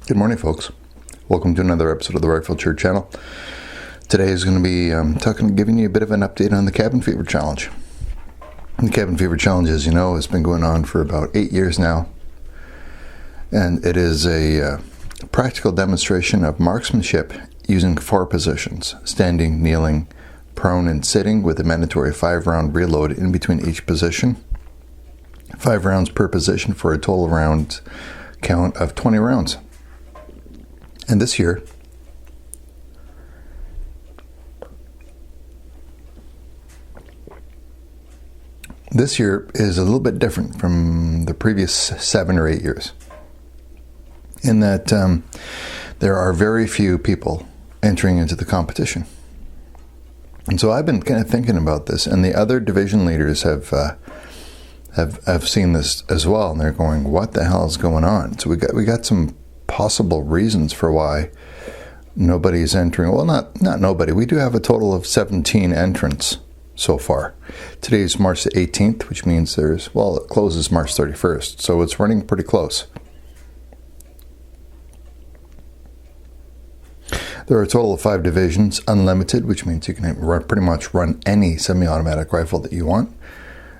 Good morning, folks. Welcome to another episode of the Rifle Church channel. Today is going to be giving you a bit of an update on the Cabin Fever Challenge. The Cabin Fever Challenge, as you know, has been going on for about 8 years now, and it is a practical demonstration of marksmanship using 4 positions: standing, kneeling, prone, and sitting, with a mandatory 5-round reload in between each position. 5 rounds per position for a total round count of 20 rounds. And this year, is a little bit different from the previous 7 or 8 years, in that there are very few people entering into the competition. And so I've been kind of thinking about this, and the other division leaders have seen this as well, and they're going, "What the hell is going on?" So we got some possible reasons for why nobody's entering. Well, not nobody. We do have a total of 17 entrants so far. Today is March the 18th, which means it closes March 31st, so it's running pretty close. There are a total of 5 divisions: unlimited, which means you can pretty much run any semi-automatic rifle that you want;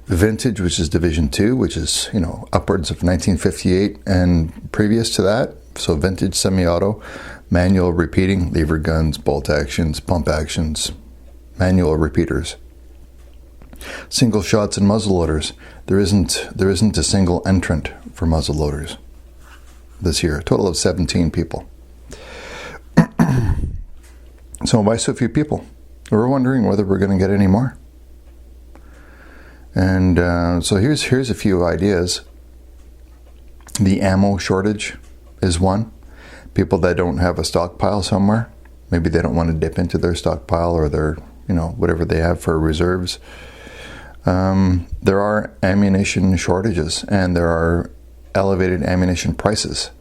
vintage, which is Division 2, which is, upwards of 1958 and previous to that. So vintage semi-auto, manual repeating, lever guns, bolt actions, pump actions, manual repeaters. Single shots and muzzle loaders. There isn't a single entrant for muzzle loaders this year. A total of 17 people. So why so few people? We're wondering whether we're going to get any more. And so here's a few ideas. The ammo shortage is one. People that don't have a stockpile somewhere, maybe they don't want to dip into their stockpile or their, whatever they have for reserves. There are ammunition shortages, and there are elevated ammunition prices.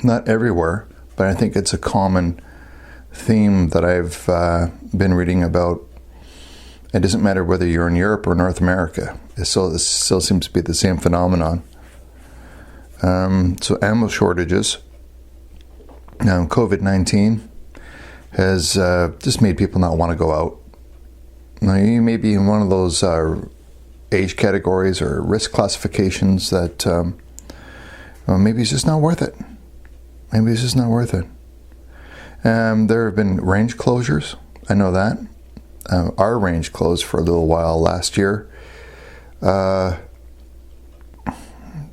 Not everywhere, but I think it's a common theme that I've been reading about. It doesn't matter whether you're in Europe or North America. It still seems to be the same phenomenon. So ammo shortages. Now, COVID-19 has just made people not want to go out. Now, you may be in one of those age categories or risk classifications that maybe it's just not worth it. Maybe it's just not worth it. There have been range closures. I know that. Our range closed for a little while last year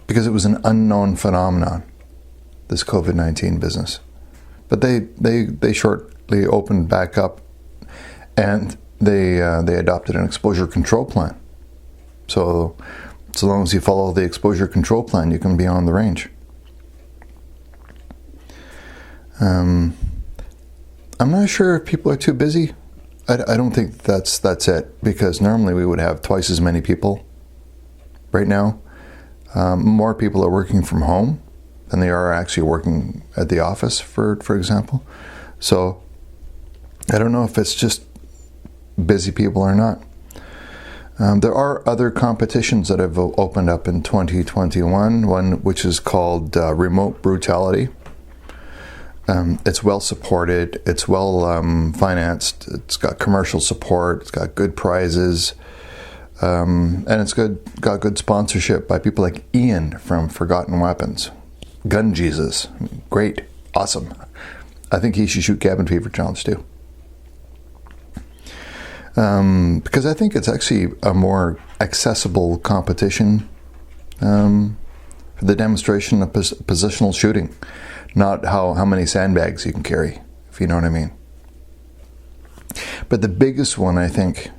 because it was an unknown phenomenon, this COVID-19 business. But they shortly opened back up, and they adopted an exposure control plan. So long as you follow the exposure control plan, you can be on the range. I'm not sure if people are too busy. I don't think that's it, because normally we would have twice as many people. Right now, more people are working from home than they are actually working at the office, for example. So I don't know if it's just busy people or not. There are other competitions that have opened up in 2021, one which is called Remote Brutality. It's well supported, it's well financed, it's got commercial support, it's got good prizes, and it's got good sponsorship by people like Ian from Forgotten Weapons. Gun Jesus, great, awesome. I think he should shoot Cabin Fever Challenge too. Because I think it's actually a more accessible competition for the demonstration of positional shooting. Not how many sandbags you can carry, if you know what I mean. But the biggest one, I think,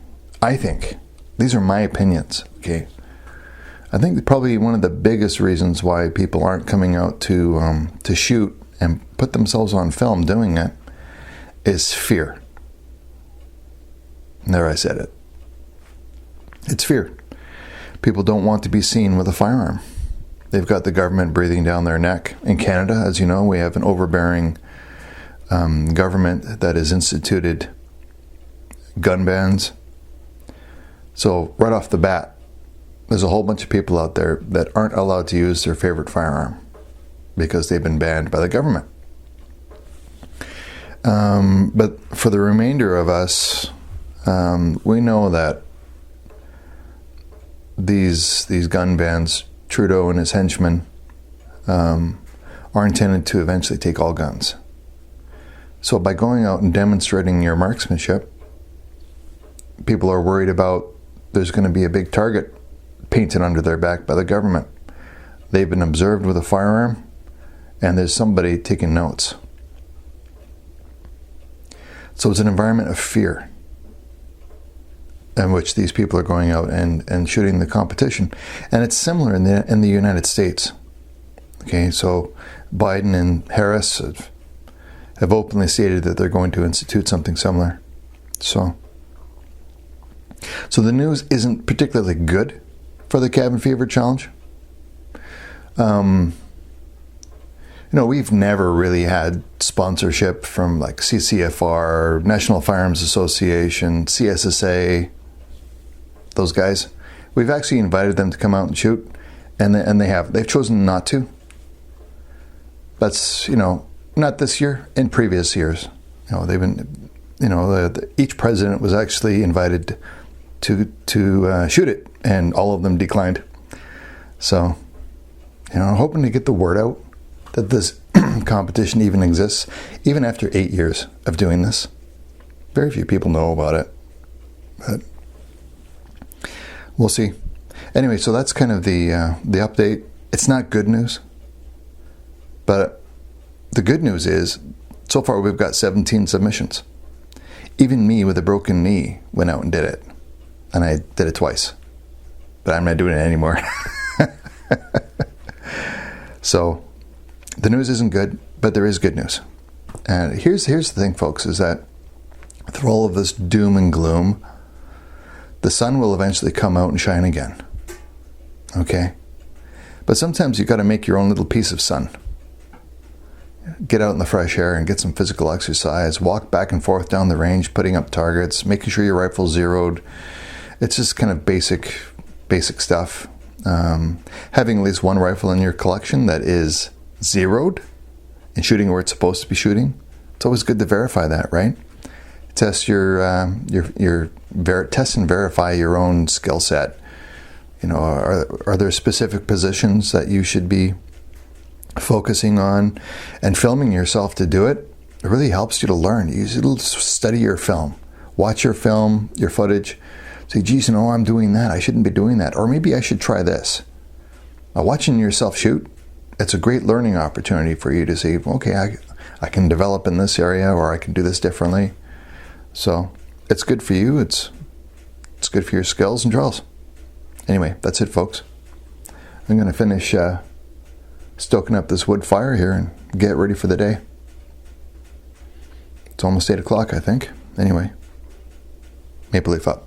these are my opinions, okay? I think probably one of the biggest reasons why people aren't coming out to shoot and put themselves on film doing it is fear. And there, I said it. It's fear. People don't want to be seen with a firearm. They've got the government breathing down their neck. In Canada, as you know, we have an overbearing government that has instituted gun bans. So right off the bat, there's a whole bunch of people out there that aren't allowed to use their favorite firearm. because they've been banned by the government. But for the remainder of us, we know that these gun bans, Trudeau and his henchmen, are intended to eventually take all guns. So by going out and demonstrating your marksmanship, people are worried about there's going to be a big target painted under their back by the government. They've been observed with a firearm, and there's somebody taking notes. So it's an environment of fear in which these people are going out and shooting the competition. And it's similar in the United States. Okay, so Biden and Harris have openly stated that they're going to institute something similar. So the news isn't particularly good for the Cabin Fever Challenge. We've never really had sponsorship from like CCFR, National Firearms Association, CSSA, those guys. We've actually invited them to come out and shoot, and they've chosen not to. That's, not this year, in previous years. They've been, each president was actually invited to shoot it, and all of them declined. So, I'm hoping to get the word out that this competition even exists, even after 8 years of doing this. Very few people know about it, but we'll see. Anyway, so that's kind of the update. It's not good news, but the good news is, so far we've got 17 submissions. Even me with a broken knee went out and did it, and I did it twice, but I'm not doing it anymore. So the news isn't good, but there is good news. And here's the thing, folks, is that through all of this doom and gloom, the sun will eventually come out and shine again. Okay? But sometimes you've got to make your own little piece of sun. Get out in the fresh air and get some physical exercise. Walk back and forth down the range, putting up targets, making sure your rifle's zeroed. It's just kind of basic stuff. Having at least one rifle in your collection that is zeroed and shooting where it's supposed to be shooting. It's always good to verify that, right? Test test and verify your own skill set. Are there specific positions that you should be focusing on, and filming yourself to do it? It really helps you to learn. You study your film, watch your film, your footage. Say, geez, I'm doing that. I shouldn't be doing that. Or maybe I should try this. Now, watching yourself shoot, it's a great learning opportunity for you to see, okay, I can develop in this area, or I can do this differently. So it's good for you. It's good for your skills and drills. Anyway, that's it, folks. I'm going to finish stoking up this wood fire here and get ready for the day. It's almost 8 o'clock, I think. Anyway, Maple Leaf up.